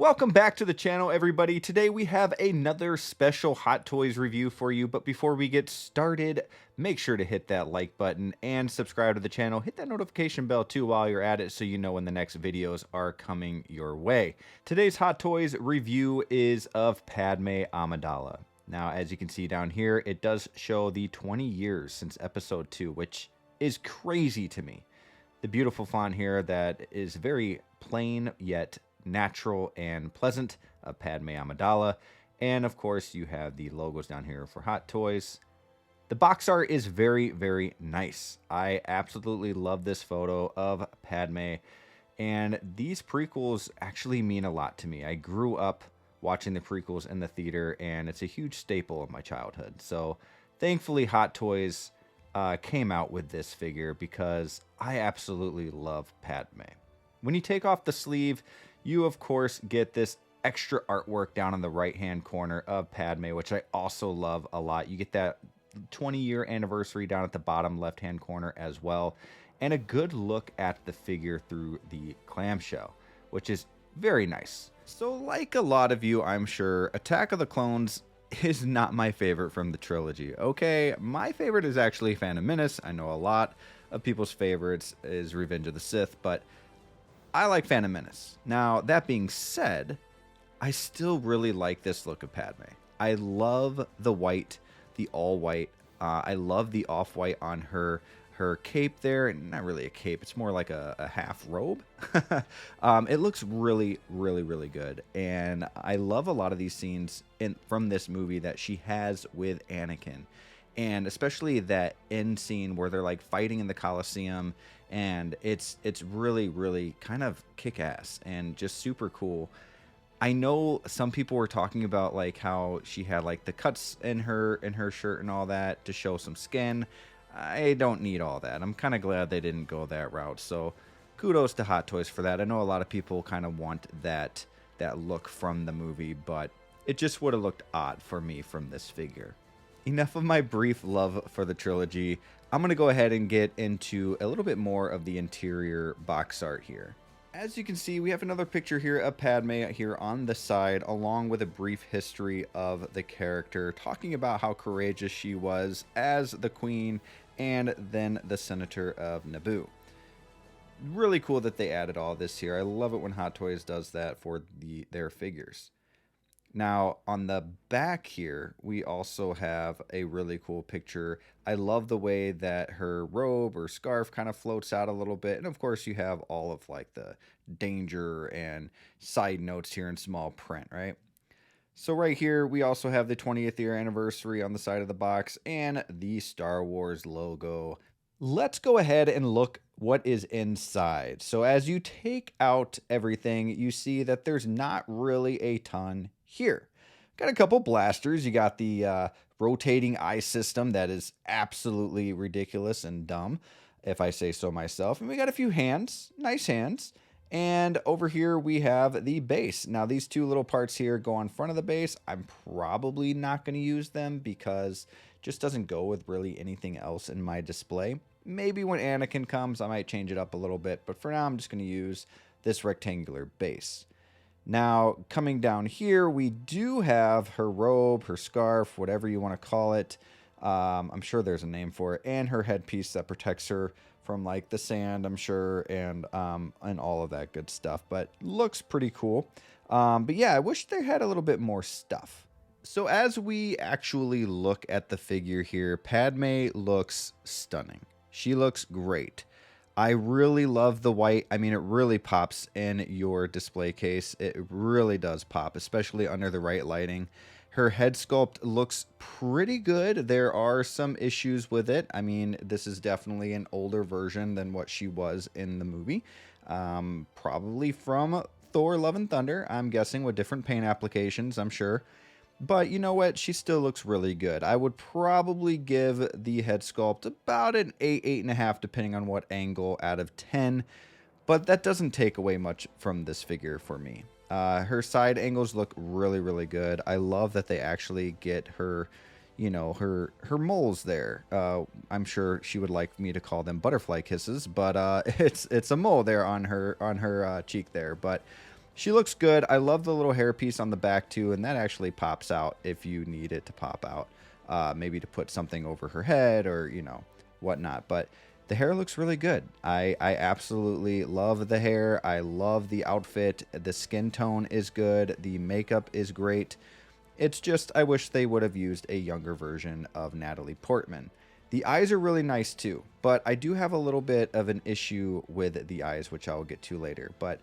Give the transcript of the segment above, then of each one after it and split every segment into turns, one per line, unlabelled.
Welcome back to the channel, everybody. Today we have another special Hot Toys review for you, but before we get started, make sure to hit that like button and subscribe to the channel. Hit that notification bell too while you're at it so you know when the next videos are coming your way. Today's Hot Toys review is of Padme Amidala. Now, as you can see down here, it does show the 20 years since episode 2, which is crazy to me. The beautiful font here that is very plain yet natural and pleasant of Padme Amidala. And of course, you have the logos down here for Hot Toys. The box art is very, very nice. I absolutely love this photo of Padme. And these prequels actually mean a lot to me. I grew up watching the prequels in the theater, and it's a huge staple of my childhood. So thankfully, Hot Toys came out with this figure because I absolutely love Padme. When you take off the sleeve, you of course get this extra artwork down in the right hand corner of Padme, which I also love a lot. You get that 20-year anniversary down at the bottom left hand corner as well, and a good look at the figure through the clamshell, which is very nice. So like a lot of you, I'm sure, Attack of the Clones is not my favorite from the trilogy. Okay, my favorite is actually Phantom Menace. I know a lot of people's favorites is Revenge of the Sith, but I like Phantom Menace. Now, that being said, I still really like this look of Padme. I love the white, the all white. I love the off-white on her cape there. Not really a cape. It's more like a half robe. It looks really, really, really good. And I love a lot of these scenes from this movie that she has with Anakin. And especially that end scene where they're like fighting in the Colosseum, and it's really, really kind of kick-ass and just super cool. I know some people were talking about like how she had like the cuts in her shirt and all that to show some skin. I don't need all that. I'm kind of glad they didn't go that route. So kudos to Hot Toys for that. I know a lot of people kind of want that look from the movie, but it just would have looked odd for me from this figure. Enough of my brief love for the trilogy. I'm going to go ahead and get into a little bit more of the interior box art here. As you can see, we have another picture here of Padme here on the side, along with a brief history of the character, talking about how courageous she was as the queen and then the senator of Naboo. Really cool that they added all this here. I love it when Hot Toys does that for their figures. Now, on the back here, we also have a really cool picture. I love the way that her robe or scarf kind of floats out a little bit. And of course, you have all of like the danger and side notes here in small print, right? So right here, we also have the 20th year anniversary on the side of the box and the Star Wars logo. Let's go ahead and look what is inside. So as you take out everything, you see that there's not really a ton here. Got a couple blasters. You got the rotating eye system that is absolutely ridiculous and dumb, if I say so myself. And we got a few hands, nice hands. And over here we have the base. Now these two little parts here go on front of the base. I'm probably not going to use them because it just doesn't go with really anything else in my display. Maybe when Anakin comes, I might change it up a little bit. But for now, I'm just going to use this rectangular base. Now, coming down here, we do have her robe, her scarf, whatever you want to call it. I'm sure there's a name for it. And her headpiece that protects her from like the sand, I'm sure, and all of that good stuff. But looks pretty cool. But yeah, I wish they had a little bit more stuff. So as we actually look at the figure here, Padme looks stunning. She looks great. I really love the white. I mean, it really pops in your display case. It really does pop, especially under the right lighting. Her head sculpt looks pretty good. There are some issues with it. I mean, this is definitely an older version than what she was in the movie. Probably from Thor: Love and Thunder, I'm guessing, with different paint applications, I'm sure. But you know what? She still looks really good. I would probably give the head sculpt about an 8, 8.5, depending on what angle out of 10. But that doesn't take away much from this figure for me. Her side angles look really, really good. I love that they actually get her, you know, her moles there. I'm sure she would like me to call them butterfly kisses, but it's a mole there on her cheek there. But She looks good. I love the little hairpiece on the back too, and that actually pops out if you need it to pop out. Maybe to put something over her head or, whatnot. But the hair looks really good. I absolutely love the hair. I love the outfit. The skin tone is good. The makeup is great. It's just, I wish they would have used a younger version of Natalie Portman. The eyes are really nice too, but I do have a little bit of an issue with the eyes, which I'll get to later. But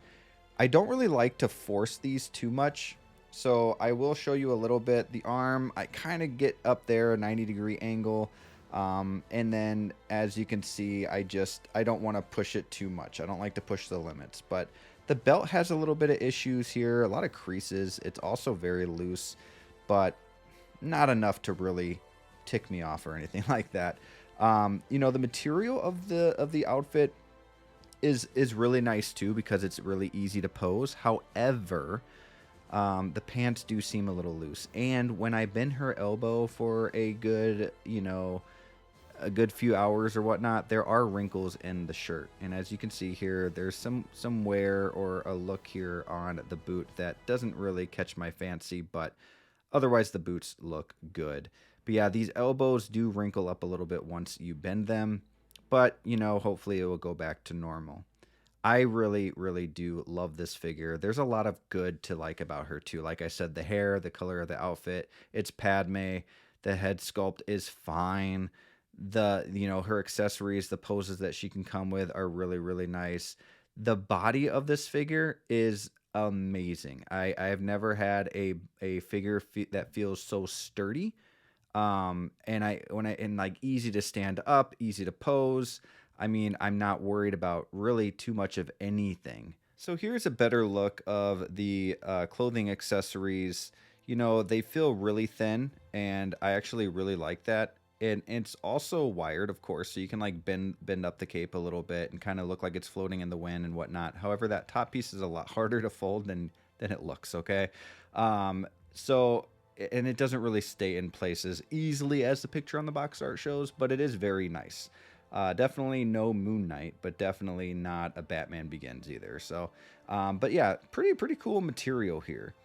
I don't really like to force these too much. So I will show you a little bit. The arm, I kind of get up there, a 90-degree angle. And then as you can see, I don't want to push it too much. I don't like to push the limits, but the belt has a little bit of issues here, a lot of creases. It's also very loose, but not enough to really tick me off or anything like that. The material of the outfit is really nice too, because it's really easy to pose. However, the pants do seem a little loose, and when I bend her elbow for a good few hours or whatnot, there are wrinkles in the shirt. And as you can see here, there's some wear or a look here on the boot that doesn't really catch my fancy, but otherwise the boots look good. But yeah, these elbows do wrinkle up a little bit once you bend them, but hopefully it will go back to normal. I really, really do love this figure. There's a lot of good to like about her too. Like I said, the hair, the color of the outfit, it's Padme. The head sculpt is fine. Her accessories, the poses that she can come with are really, really nice. The body of this figure is amazing. I have never had a figure that feels so sturdy. And like easy to stand up, easy to pose. I mean, I'm not worried about really too much of anything. So here's a better look of the clothing accessories. They feel really thin, and I actually really like that. And it's also wired, of course, so you can like bend up the cape a little bit and kind of look like it's floating in the wind and whatnot. However, that top piece is a lot harder to fold than it looks, okay? So and it doesn't really stay in place as easily as the picture on the box art shows, but it is very nice. Definitely no Moon Knight, but definitely not a Batman Begins either. So, but yeah, pretty cool material here.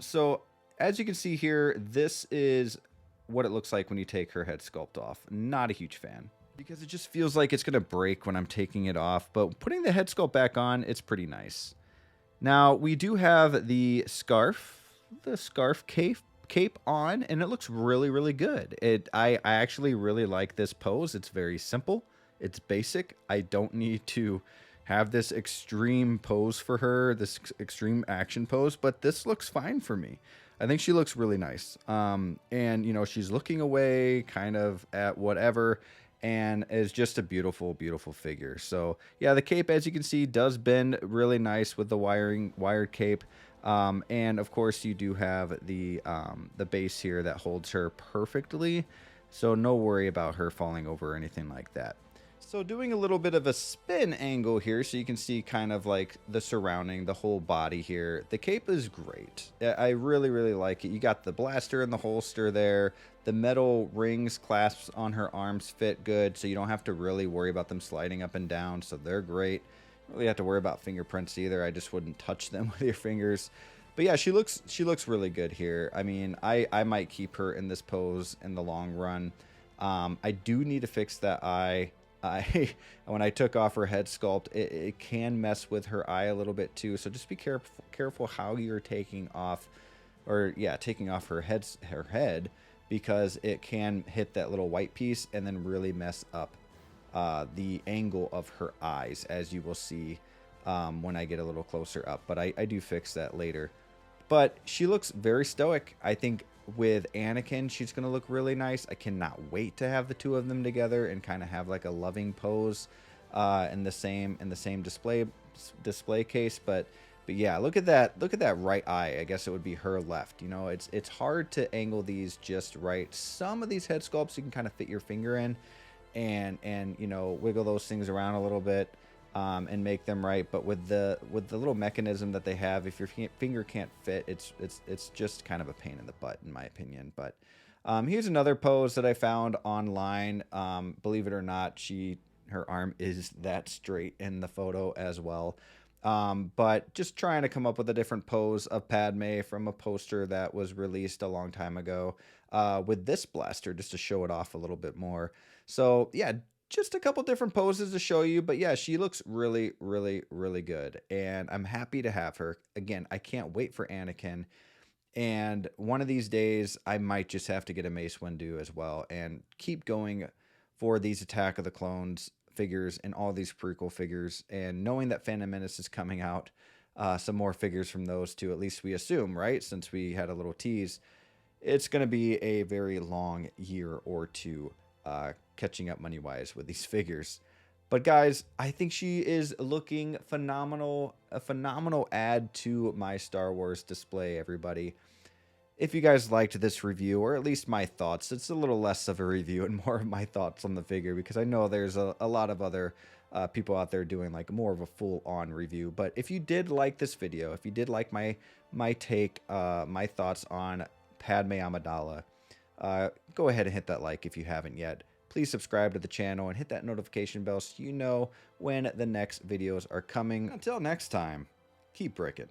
So as you can see here, this is what it looks like when you take her head sculpt off. Not a huge fan, because it just feels like it's gonna break when I'm taking it off, but putting the head sculpt back on, it's pretty nice. Now we do have the scarf cape on, and it looks really, really good. I actually really like this pose. It's very simple, it's basic. I don't need to have this extreme pose for her, this extreme action pose, but this looks fine for me. I think she looks really nice. And she's looking away kind of at whatever, and is just a beautiful, beautiful figure. So yeah, the cape, as you can see, does bend really nice with the wired cape. And of course you do have the base here that holds her perfectly. So no worry about her falling over or anything like that. So doing a little bit of a spin angle here, so you can see kind of like the surrounding, the whole body here. The cape is great. I really, really like it. You got the blaster in the holster there. The metal rings, clasps on her arms fit good, so you don't have to really worry about them sliding up and down. So they're great. Don't really have to worry about fingerprints either. I just wouldn't touch them with your fingers. But yeah, she looks really good here. I mean, I might keep her in this pose in the long run. I do need to fix that eye. When I took off her head sculpt, it can mess with her eye a little bit too. So just be careful how you're taking off, taking off her head, because it can hit that little white piece and then really mess up the angle of her eyes, as you will see when I get a little closer up. But I do fix that later. But she looks very stoic. I think with Anakin, she's going to look really nice. I cannot wait to have the two of them together and kind of have like a loving pose in the same display case. But yeah, look at that right eye. I guess it would be her left. It's hard to angle these just right. Some of these head sculpts you can kind of fit your finger in and wiggle those things around a little bit and make them right. But with the little mechanism that they have, if your finger can't fit, it's just kind of a pain in the butt, in my opinion. But here's another pose that I found online. Believe it or not, her arm is that straight in the photo as well. But just trying to come up with a different pose of Padme from a poster that was released a long time ago with this blaster just to show it off a little bit more. So yeah, just a couple different poses to show you, but yeah, she looks really, really, really good, and I'm happy to have her. Again, I can't wait for Anakin, and one of these days I might just have to get a Mace Windu as well and keep going for these Attack of the Clones figures and all these prequel figures, and knowing that Phantom Menace is coming out, some more figures from those two, at least we assume, right? Since we had a little tease, it's going to be a very long year or two catching up money wise with these figures. But guys, I think she is looking phenomenal, a phenomenal add to my Star Wars display, everybody. If you guys liked this review, or at least my thoughts, it's a little less of a review and more of my thoughts on the figure, because I know there's a lot of other people out there doing like more of a full-on review. But if you did like this video, if you did like my take, my thoughts on Padme Amidala, go ahead and hit that like if you haven't yet. Please subscribe to the channel and hit that notification bell so you know when the next videos are coming. Until next time, keep bricking.